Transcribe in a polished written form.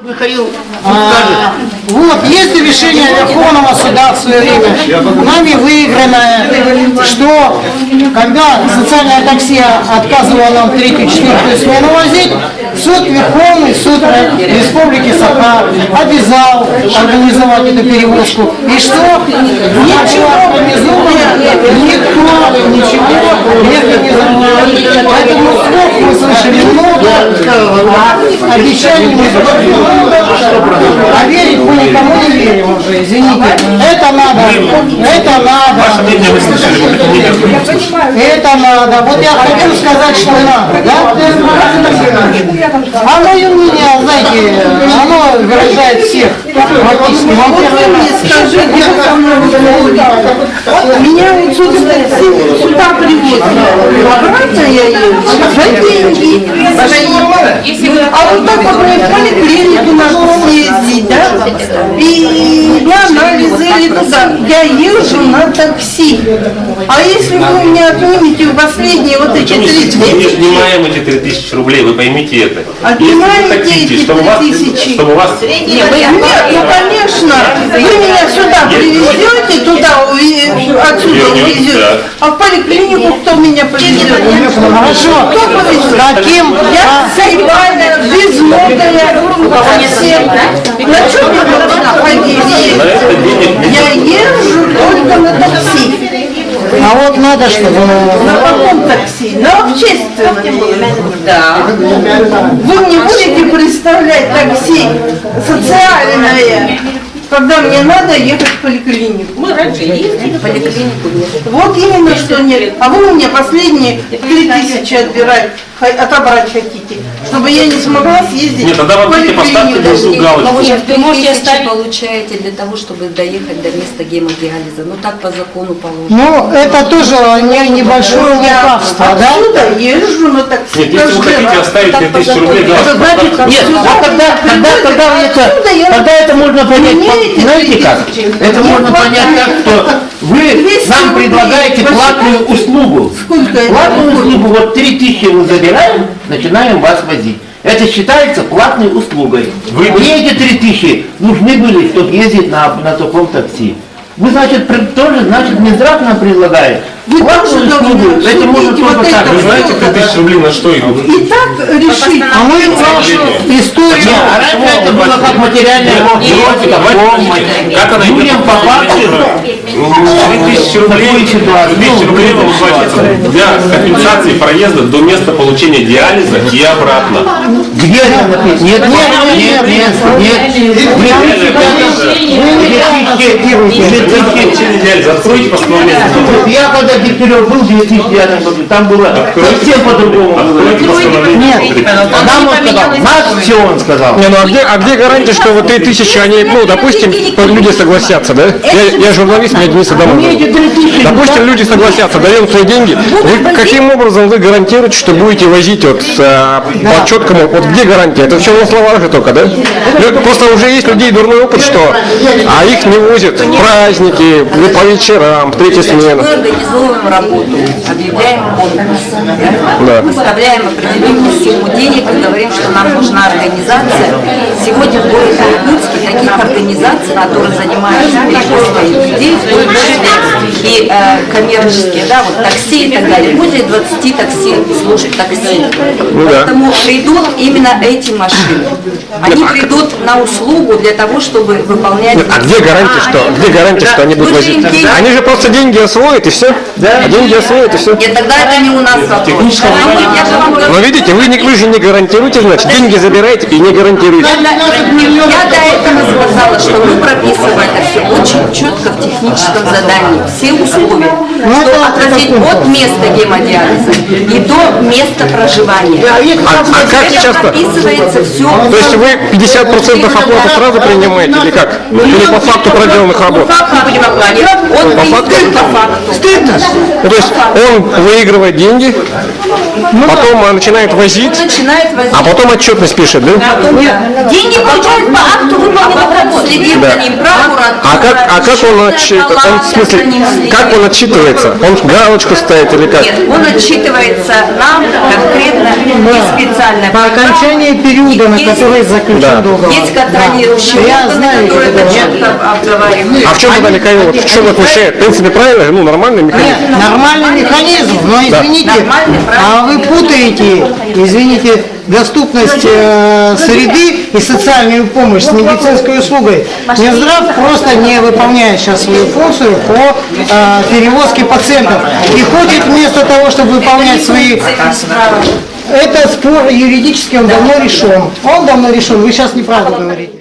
Михаил, вот, есть решение Верховного суда в свое время, нами выигранное, что когда социальное такси отказывало нам 3-4 смену возить, суд Верховный, суд Республики Саха обязал организовать эту перевозку. И что? Ничего организовано, никто ничего не организовал. Поэтому слов мы слышали много, обещаний мы слышали много. А верить мы никому не верим уже, извините. Это надо. Это надо. Вот я хочу сказать, что надо. Да? А мое мнение, знаете, оно выражает всех. Вы мне скажите, меня вот сюда привозят. Обратно я езжу за деньги. А вот так в поликлинику надо съездить, да? И на анализы или туда. Я езжу на такси. А если вы у меня отнимете в последние вот эти 3 тысячи? Мы не снимаем эти 3000 рублей, вы поймите это. Отнимаете эти 3000? Чтобы у вас... Нет, ну конечно. Вы меня сюда привезете, туда, отсюда увезете. А в поликлинику кто меня повезет? Хорошо. Кто повезет? Каким? Я сыпальная, безногая, совсем. На чем я должна ходить? Я езжу только на такси. А вот надо, чтобы... На каком такси? На общественном. Да. Вы мне будете представлять такси социальное, когда мне надо ехать в поликлинику? Мы раньше ездили в поликлинику. Вот именно что нет. А вы у меня последние 3000 отобрать хотите, чтобы я не смогла съездить. Нет, тогда вы поставьте большую галочку. Нет, вы можете получаете для того, чтобы доехать до места гемодиализа. Ну так по закону положено. Ну, это тоже небольшое лукавство, да? Отсюда езжу на такси. Нет, если вы хотите оставить 3000 рублей, Нет, тогда это можно понять, знаете как? Это можно понять так, что вы нам предлагаете платную услугу. Платную услугу, вот 3000 мы забираем, начинаем вас возить. Это считается платной услугой. Мне эти 3000 нужны были, чтобы ездить на таком такси. Вы, значит, тоже, значит, Минздрав нам предлагает. Вы тоже услугу. Это можно только так. вы знаете, 3000 рублей на что идут? И так решить. А мы вашу историю... А раньше это было как материальная помощь. Как она идет? Людям по факту 3000 рублей, 3000 рублей вы платите для компенсации проезда до места получения диализа и обратно. Где это написано? Нет. Откройте постановление. Я когда Дегтярев был в 2009 году, там было совсем по-другому. Нет, нам он сказал, нас все он сказал. Не, ну а где гарантия, что вот 3000 они, ну, допустим, люди согласятся, да? Я журналист, мне Денис Адамович. Допустим, люди согласятся, даем свои деньги. Вы каким образом вы гарантируете, что будете возить вот по четкому, вот где гарантия? Это все на словах же только, да? Просто уже есть людей дурной опыт, что их не возят в праздники, по вечерам, в 3-ю смену. Мы организовываем работу, объявляем конкурс, выставляем определенную сумму денег и говорим, что нам нужна организация. Сегодня в городе Иркутске таких организаций, которые занимаются перевозкой людей, в том числе и коммерческие, да, вот такси и так далее, более 20 такси, служит такси. Поэтому придут именно эти машины. Они придут на услугу для того, чтобы выполнять... А где гарантия, что они будут возить? Они же просто деньги освоят и все. Деньги освоят и все. Нет, тогда это не у нас вопрос. Но видите, вы же не гарантируете, значит, деньги забираете и не гарантируете. Я до этого сказала, что мы прописываем это все очень четко в техническом задании. Все условия, что отразить от места гемодиализа и до места проживания. А как сейчас-то? Прописывается все. То есть вы 50% оплаты сразу принимаете или как? Или по факту проделанных работ? По факту будем оплачивать. Он По факту? по факту. Стыдно. То есть он выигрывает деньги, потом начинает возить, а потом отчетность пишет, да? Деньги получают по акту выполненных работ. Следим за ним прокуратура. А как он отчитывается? В смысле, как он отчитывается? Он галочку ставит или как? Нет, он отчитывается нам конкретно и специально. По окончании периода суда, на который заключен договор. Есть контролирующие Да. Я органы, знаю, которые это это да. четко обговаривают. А в чем тогда механизм? В чем отличает? В принципе, правильно, ну, нормальный механизм. Нет, нормальный механизм, но извините, Нормальный, а вы путаете, извините, доступность среды и социальную помощь с медицинской услугой. Минздрав просто не выполняет сейчас свою функцию по перевозке пациентов. И хочет вместо того, чтобы выполнять свои... Это спор юридически, он давно решен. Он давно решен, вы сейчас неправду говорите.